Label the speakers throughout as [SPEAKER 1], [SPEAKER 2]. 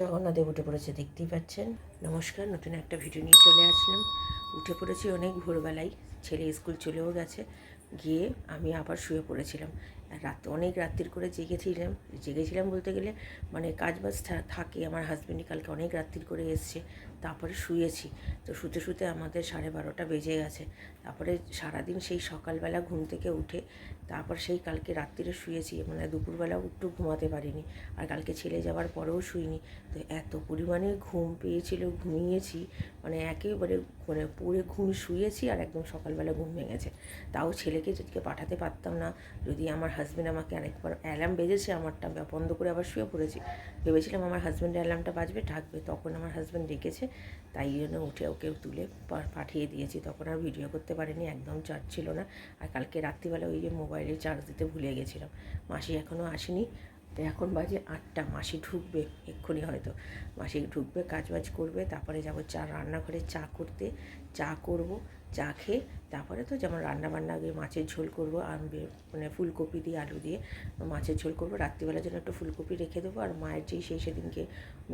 [SPEAKER 1] জগন্নাথদেব উঠে পড়েছে, দেখতেই পাচ্ছেন। নমস্কার, নতুন একটা ভিডিও নিয়ে চলে আসলাম। উঠে পড়েছি অনেক ভোরবেলায়, ছেলে স্কুল চলেও গেছে। গিয়ে আমি আবার শুয়ে পড়েছিলাম। অনেক রাত্রির করে জেগেছিলাম বলতে গেলে মানে কাজবাজ থাকে। আমার হাজব্যান্ডই কালকে অনেক রাত্রির করে এসছে, তারপরে শুয়েছি। তো শুতে শুতে আমাদের 12:30 বেজে গেছে। তারপরে সারাদিন সেই সকালবেলা ঘুম থেকে উঠে তারপর সেই কালকে রাত্রিরে শুয়েছি, মানে দুপুরবেলাও একটু ঘুমাতে পারিনি। আর কালকে ছেলে যাওয়ার পরেও শুইনি। তো এত পরিমাণে ঘুম পেয়েছিল, ঘুমিয়েছি মানে একেবারে মানে পুরো শুয়েছি আর একদম সকালবেলা ঘুম ভেঙেছে। তাও ছেলেকে যদি পাঠাতে পারতাম না, যদি আমার হাজব্যান্ড আমাকে আরেকবার অ্যালার্ম বেজেছে, আমারটা বন্ধ করে আবার শুয়ে পড়েছি। ভেবেছিলাম আমার হাজব্যান্ডের অ্যালার্মটা বাজবে, ঢাকবে, তখন আমার হাজব্যান্ড ডেকেছে, তাই জন্য উঠে ওকে তুলে পাঠিয়ে দিয়েছি। তখন আর ভিডিও করতে পারিনি, একদম চার্জ ছিল না। আর কালকে রাত্রিবেলা ওই যে মোবাইলে চার্জ দিতে ভুলে গেছিলাম। মাসি এখনও আসেনি, এখন বাজে 8টা। মাসি ঢুকবে এক্ষুনি, হয়তো মাসি ঢুকবে, কাজবাজ করবে, তারপরে যাবো রান্নাঘরে চা করতে। চা করব, চা খেয়ে তারপরে তো যেমন রান্নাবান্না, আগে মাছের ঝোল করবো, আর মানে ফুলকপি দিয়ে আলু দিয়ে মাছের ঝোল করবো। রাত্রিবেলার জন্য একটু ফুলকপি রেখে দেবো। আর মায়ের যেই সেদিনকে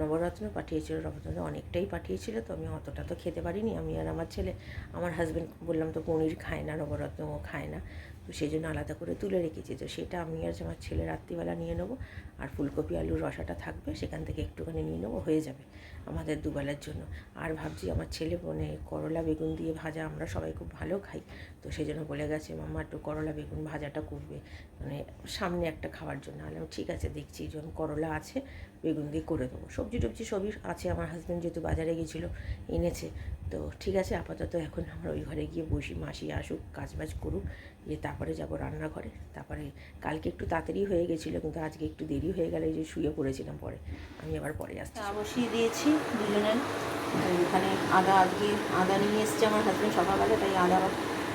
[SPEAKER 1] নবরত্ন পাঠিয়েছিল, নবরত্ন অনেকটাই পাঠিয়েছিল, তো আমি অতটা তো খেতে পারিনি, আমি আর আমার ছেলে। আমার হাজব্যান্ড বললাম তো পনির খায় না, নবরত্নও খায় না, তো সেই জন্য আলাদা করে তুলে রেখেছি। তো সেটা আমি আর আমার ছেলে রাত্রিবেলা নিয়ে নেবো। আর ফুলকপি আলুর রসাটা থাকবে, সেখান থেকে একটুখানি নিয়ে নেবো, হয়ে যাবে আমাদের দুবেলার জন্য। আর ভাবছি আমার ছেলে মানে করলা বেগুন দিয়ে ভাজা আমরা সবাই খুব ভালো খাই, তো সেই জন্য বলে গেছে মাম্মা একটু করলা বেগুন ভাজাটা করবে, মানে সামনে একটা খাওয়ার জন্য। আমি ঠিক আছে, দেখছি যখন করলা আছে বেগুন দিয়ে করে দেবো। সবজি টবজি সবই আছে, আমার হাজব্যান্ড যেহেতু বাজারে গেছিলো এনেছে, তো ঠিক আছে। আপাতত এখন আমরা ওই ঘরে গিয়ে বসি, মাসি আসুক, কাজবাজ করুক, গিয়ে তারপরে যাব রান্নাঘরে। তারপরে কালকে একটু তাড়াতাড়ি হয়ে গেছিলো, কিন্তু আজকে একটু দেরি হয়ে গেলে যে শুয়ে পড়েছিলাম, পরে আমি আবার পরে আসছি। চা বসিয়ে দিয়েছি দুজনের। এখানে আজকে আদা নিয়ে এসছে আমার হাজব্যান্ড সকালবেলা, তাই আদা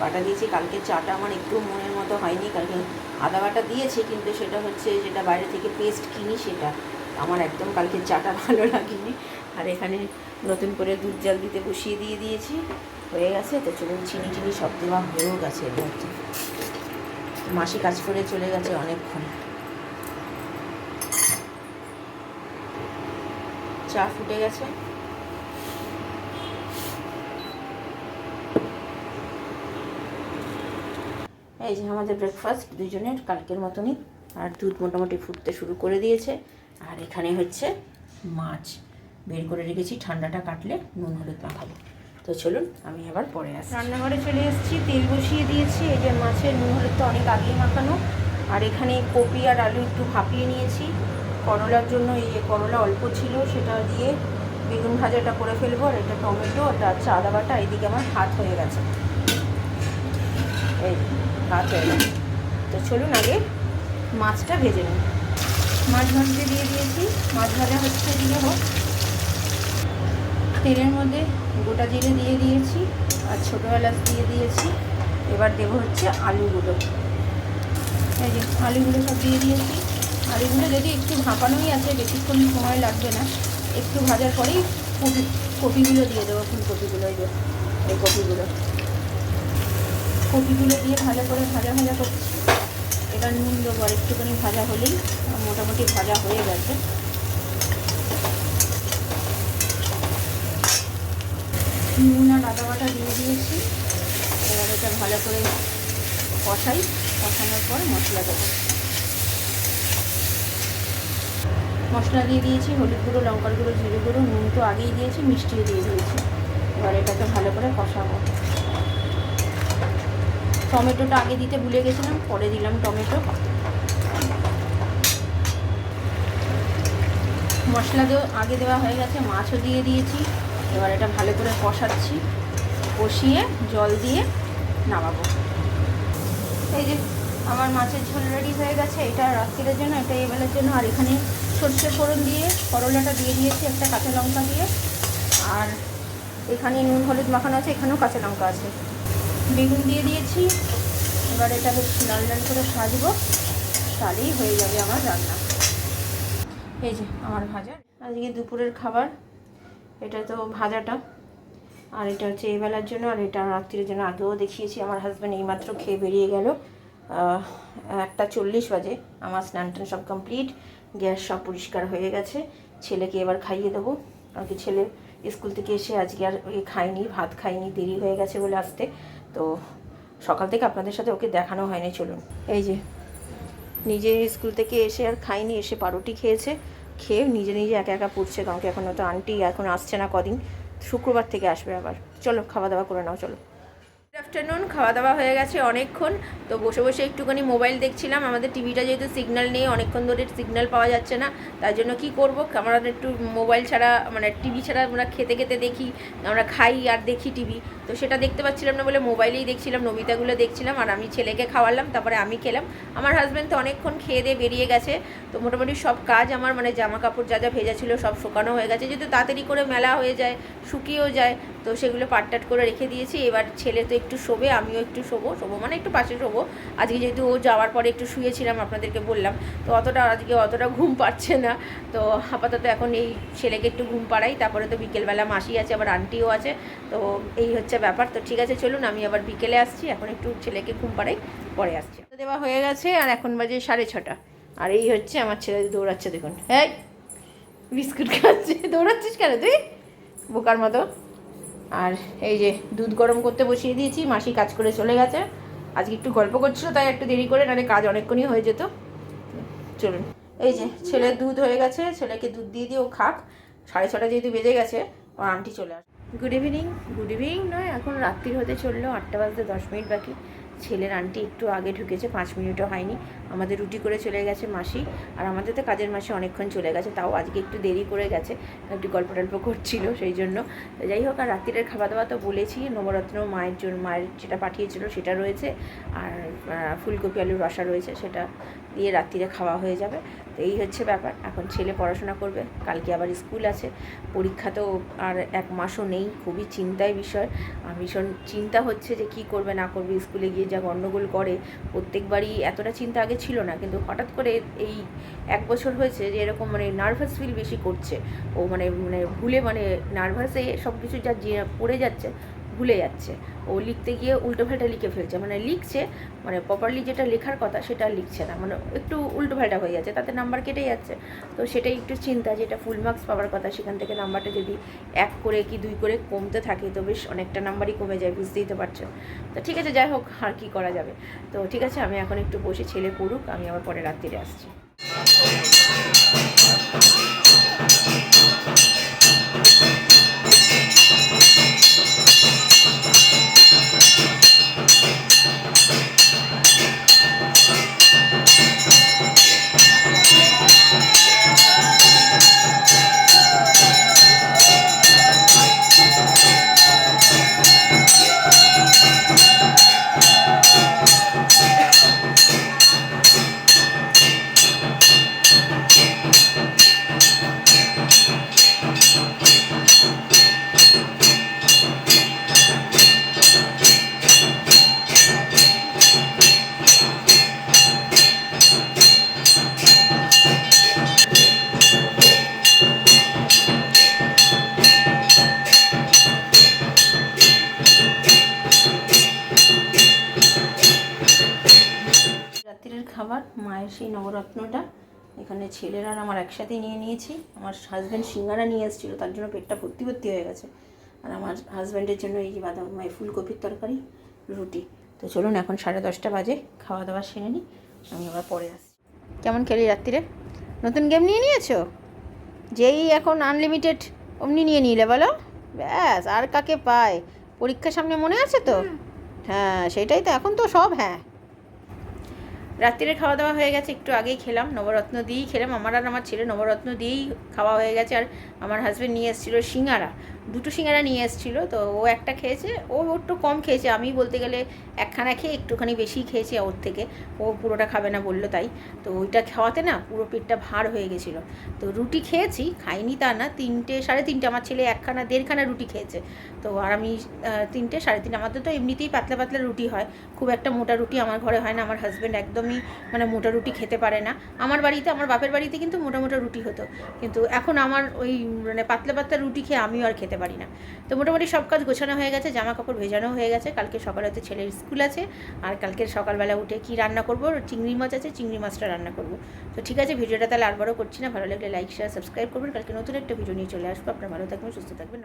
[SPEAKER 1] বাটা দিয়েছি। কালকে চাটা আমার একটু মনের মতো হয়নি, কালকে আদা বাটা দিয়েছি, কিন্তু সেটা হচ্ছে যেটা বাইরে থেকে পেস্ট কিনি, সেটা আমার একদম কালকে চাটা ভালো লাগেনি। আর এখানে নতুন করে দুধ জাল দিতে বসিয়ে দিয়েছি, হয়ে গেছে। তো চলুন, চিনি সব দেওয়া হয়েও গেছে। এর মধ্যে মাসি কাজ করে চলে গেছে অনেকক্ষণ। চা ফুটে গেছে। এই যে আমাদের ব্রেকফাস্ট দুজনের কালকের মতনই। আর দুধ মোটামুটি ফুটতে শুরু করে দিয়েছে। আর এখানে হচ্ছে মাছ বের করে রেখেছি, ঠান্ডাটা কাটলে নুন হলুদ মাখাবো। তো চলুন, আমি আবার পরে আসি। রান্নাঘরে চলে এসেছি, তেল বসিয়ে দিয়েছি। এই যে মাছের নুন হলুদ তো অনেক আগেই মাখানো। আর এখানে কপি আর আলু একটু ভাপিয়ে নিয়েছি। করলার জন্য এই যে করলা অল্প ছিল, সেটা দিয়ে বেগুন ভাজাটা করে ফেলবো। আর এটা টমেটো, এটা হচ্ছে আদা বাটা। এইদিকে আমার ভাত হয়ে গেছে, এই ভাত হয়ে গেছে। তো চলুন আগে মাছটা ভেজে নিই। মাছ ভাজতে দিয়ে দিয়েছি, মাছ ভাজা হচ্ছে, দিয়ে হোক। তেলের মধ্যে গোটা জিরে দিয়ে দিয়েছি আর ছোটো এলাচ দিয়ে দিয়েছি। এবার দেবো হচ্ছে আলুগুলো। এই যে আলুগুলো সব দিয়ে দিয়েছি। আলুগুলো যদি একটু ভাপানোই আছে, বেশিক্ষণ সময় লাগবে না। একটু ভাজার পরেই কপিগুলো দিয়ে দেবো, ফুলকপিগুলো। এই কপিগুলো দিয়ে ভালো করে ভাজা করছি। এবার নুন দেবো, আর একটুখানি ভাজা হলেই মোটামুটি ভাজা হয়ে গেছে। নুন আর আদা বাটা দিয়ে দিয়েছি। এবার এটা ভালো করে কষানোর পর মশলা দেবো। মশলা দিয়ে দিয়েছি, হলুদ গুঁড়ো, লঙ্কার গুঁড়ো, জিরে গুঁড়ো, নুন তো আগেই দিয়েছি, মিষ্টিও দিয়ে দিয়েছি। এবার এটাকে ভালো করে কষাবো। টমেটোটা আগে দিতে ভুলে গেছিলাম, পরে দিলাম টমেটো। মশলা আগে দেওয়া হয়ে গেছে, মাছও দিয়ে দিয়েছি। এবার এটা ভালো করে কষাচ্ছি, কষিয়ে জল দিয়ে নামাবো। এই যে আমার মাছের ঝোল রেডি হয়ে গেছে। এটা রাত্রির জন্য, এটা এবেলার জন্য। আর এখানে সর্ষে ফোড়ন দিয়ে করলাটা দিয়ে দিয়েছি, একটা কাঁচা লঙ্কা দিয়ে। আর এখানে নুন হলুদ মাখানো আছে, এখানেও কাঁচা লঙ্কা আছে। বেগুন দিয়ে দিয়েছি। এবার এটা বেশ লাল লাল করে ভাজবো, তাহলেই হয়ে যাবে আমার রান্না। এই যে আমার ভাজা। আজকে দুপুরের খাবার এটা, তো ভাজাটা। আর এটা হচ্ছে এবেলার জন্য, আর এটা রাত্রির জন্য। আগেও দেখিয়েছি। আমার হাজব্যান্ড এইমাত্র খেয়ে বেরিয়ে গেল। 1:40 বাজে। আমার স্নান টান সব কমপ্লিট, গ্যাস সব পরিষ্কার হয়ে গেছে। ছেলেকে এবার খাইয়ে দেবো, কারণ কি ছেলে স্কুল থেকে এসে আজকে আর খায়নি, ভাত খায়নি, দেরি হয়ে গেছে বলে আসতে। তো সকাল থেকে আপনাদের সাথে ওকে দেখানো হয়নি। চলুন, এই যে নিজে স্কুল থেকে এসে আর খায়নি, এসে পাউরুটি খেয়েছে, খেয়ে নিজে নিজে একা একা পড়ছে, কারণ কি এখন তো আন্টি এখন আসছে না কদিন, শুক্রবার থেকে আসবে আবার। চলো খাওয়া দাওয়া করে নাও, চলো। গুড আফটারনুন, খাওয়া দাওয়া হয়ে গেছে অনেকক্ষণ। তো বসে বসে একটুখানি মোবাইল দেখছিলাম। আমাদের টিভিটা যেহেতু সিগন্যাল নেই, অনেকক্ষণ ধরে সিগন্যাল পাওয়া যাচ্ছে না, তাই জন্য কী করব, আমরা একটু মোবাইল ছাড়া মানে টিভি ছাড়া আমরা খেতে খেতে দেখি, আমরা খাই আর দেখি টিভি, তো সেটা দেখতে পাচ্ছিলাম না বলে মোবাইলেই দেখছিলাম, নবিতাগুলো দেখছিলাম। আর আমি ছেলেকে খাওয়ালাম, তারপরে আমি খেলাম। আমার হাজব্যান্ড তো অনেকক্ষণ খেয়ে দিয়ে বেরিয়ে গেছে। তো মোটামুটি সব কাজ আমার মানে জামা কাপড় যা যা ভেজা ছিল সব শুকানো হয়ে গেছে, যেহেতু তাড়াতাড়ি করে মেলা হয়ে যায়, শুকিয়েও যায়, তো সেগুলো পাটটাট করে রেখে দিয়েছি। এবার ছেলে তো একটু শোবে, আমিও একটু শোবো মানে একটু পাশে শোবো। আজকে যেহেতু ও যাওয়ার পরে একটু শুয়েছিলাম, আপনাদেরকে বললাম, তো আজকে অতটা ঘুম পাচ্ছে না। তো আপাতত এখন এই ছেলেকে একটু ঘুম পাড়াই, তারপরে তো বিকেলবেলা মাসি আছে, আবার আন্টিও আছে, তো এই হচ্ছে ব্যাপার। তো ঠিক আছে, চলুন আমি আবার বিকেলে আসছি, এখন একটু ছেলেকে ঘুম পাড়াই, পরে আসছি। দেওয়া হয়ে গেছে, আর এখন বাজে 6:30, আর এই হচ্ছে আমার ছেলে দৌড়াচ্ছে, দেখুন, হ্যাঁ বিস্কুট খাচ্ছে। দৌড়াচ্ছিস কেন তুই বোকার মতো? আর এই যে দুধ গরম করতে বসিয়ে দিয়েছি, মাসি কাজ করে চলে গেছে, আজকে একটু গল্প করছিল তাই একটু দেরি করে, নাহলে কাজ অনেকক্ষণই হয়ে যেত। চলুন, এই যে ছেলের দুধ হয়ে গেছে, ছেলেকে দুধ দিয়ে দিয়ে ও খাক। 6:30 যেহেতু বেজে গেছে, ওর আন্টি চলে আসে। গুড ইভিনিং নয়, এখন রাত্রির হতে চললো, 8টা বাজতে 10 মিনিট বাকি। ছেলের আন্টি একটু আগে ঢুকেছে, 5 মিনিটও হয়নি। আমাদের রুটি করে চলে গেছে মাসি, আর আমাদের তো কাজের মাসি অনেকক্ষণ চলে গেছে, তাও আজকে একটু দেরি করে গেছে, একটু গল্প টল্প করছিল সেই জন্য। যাই হোক, আর রাত্রিরের খাওয়া দাওয়া তো বলেছি, নবরত্ন মায়ের যেটা পাঠিয়েছিল সেটা রয়েছে, আর ফুলকপি আলুর রসা রয়েছে, সেটা দিয়ে রাত্রিরে খাওয়া হয়ে যাবে। তো এই হচ্ছে ব্যাপার। এখন ছেলে পড়াশোনা করবে, কালকে আবার স্কুল আছে, পরীক্ষা তো আর 1 মাসও নেই। খুবই চিন্তার বিষয়, ভীষণ চিন্তা হচ্ছে যে কি করবে না করবে, স্কুলে গিয়ে যা গণ্ডগোল করে। প্রত্যেকবারই এতটা চিন্তা আগে ছিল না, কিন্তু হঠাৎ করে এই 1 বছর হয়েছে যে এরকম মানে নার্ভাস ফিল বেশি করছে ও, মানে ভুলে মানে নার্ভাসে সব কিছু যা পড়ে যাচ্ছে ভুলে যাচ্ছে। ও লিখতে গিয়ে উল্টোপাল্টা লিখে ফেলছে, মানে লিখছে মানে প্রপারলি যেটা লেখার কথা সেটা লিখছে না, মানে একটু উল্টোপাল্টা হয়ে যাচ্ছে, তাতে নাম্বার কেটে যাচ্ছে। তো সেটাই একটু চিন্তা, যেটা ফুল মার্কস পাওয়ার কথা সেখান থেকে নাম্বারটা যদি 1 করে কি 2 করে কমতে থাকে, তো বেশ অনেকটা নাম্বারই কমে যায়, বুঝতেই তো পারছেন। তো ঠিক আছে, যাই হোক, আর কি করা যাবে। তো ঠিক আছে, আমি এখন একটু বসে ছেলে পড়ুক, আমি আবার পরে রাত্রিরে আসছি। খাবার মায়ের সেই নবরত্নটা এখানে ছেলের আর আমার একসাথেই নিয়ে নিয়েছি। আমার হাজব্যান্ড সিঙ্গারা নিয়ে এসেছিলো, তার জন্য পেটটা ভর্তি হয়ে গেছে। আর আমার হাজব্যান্ডের জন্য এই যে বাদাম ফুলকপির তরকারি, রুটি। তো চলুন, এখন 10:30 বাজে, খাওয়া দাওয়া সেরে নিই, আমি আবার পরে আসছি। কেমন খেলি রাত্রিরে? নতুন গেম নিয়ে নিয়েছো? যেই এখন আনলিমিটেড অমনি নিয়ে নিলে বলো, ব্যাস আর কাকে পায়। পরীক্ষার সামনে মনে আছে তো? হ্যাঁ সেটাই তো, এখন তো সব। হ্যাঁ, রাত্রিরে খাওয়া দাওয়া হয়ে গেছে, একটু আগেই খেলাম, নবরত্ন দিয়েই খেলাম। আমার আর আমার ছেলে নবরত্ন দিয়েই খাওয়া হয়ে গেছে। আর আমার হাজব্যান্ড নিয়ে এসেছিলো সিঙ্গারা, 2টো সিঙ্গারা নিয়ে এসেছিলো, তো ও একটা খেয়েছে, ও একটু কম খেয়েছে, আমি বলতে গেলে একখানা খেয়ে একটুখানি বেশি খেয়েছি ওর থেকে, ও পুরোটা খাবে না বললো তাই। তো ওইটা খাওয়াতে না পুরো পেটটা ভার হয়ে গেছিলো। তো রুটি খেয়েছি, খাইনি তা না, 3টে 3.5টে, আমার ছেলে 1.5খানা রুটি খেয়েছে, তো আর আমি 3টে 3.5। আমাদের তো এমনিতেই পাতলা পাতলা রুটি হয়, খুব একটা মোটা রুটি আমার ঘরে হয় না, আমার হাজব্যান্ড একদমই
[SPEAKER 2] একদমই মানে মোটা রুটি খেতে পারে না। আমার বাড়িতে, আমার বাপের বাড়িতে কিন্তু মোটা মোটা রুটি হতো, কিন্তু এখন আমার ওই মানে পাতলা পাতলা রুটি খেয়ে আমিও আর খেতে পারি না। তো মোটামুটি সব কাজ গোছানো হয়ে গেছে, জামা কাপড় ভেজানো হয়ে গেছে। কালকে সকালে তো ছেলের স্কুল আছে, আর কালকে সকালবেলা উঠে কি রান্না করব, চিংড়ি মাছ আছে, চিংড়ি মাছটা রান্না করব। তো ঠিক আছে, ভিডিওটা তাহলে আর বড় করছি না। ভালো লাগলে লাইক শেয়ার সাবস্ক্রাইব করবেন। কালকে নতুন একটা ভিডিও নিয়ে চলে আসবো। আপনারা ভালো থাকবেন, সুস্থ থাকবেন।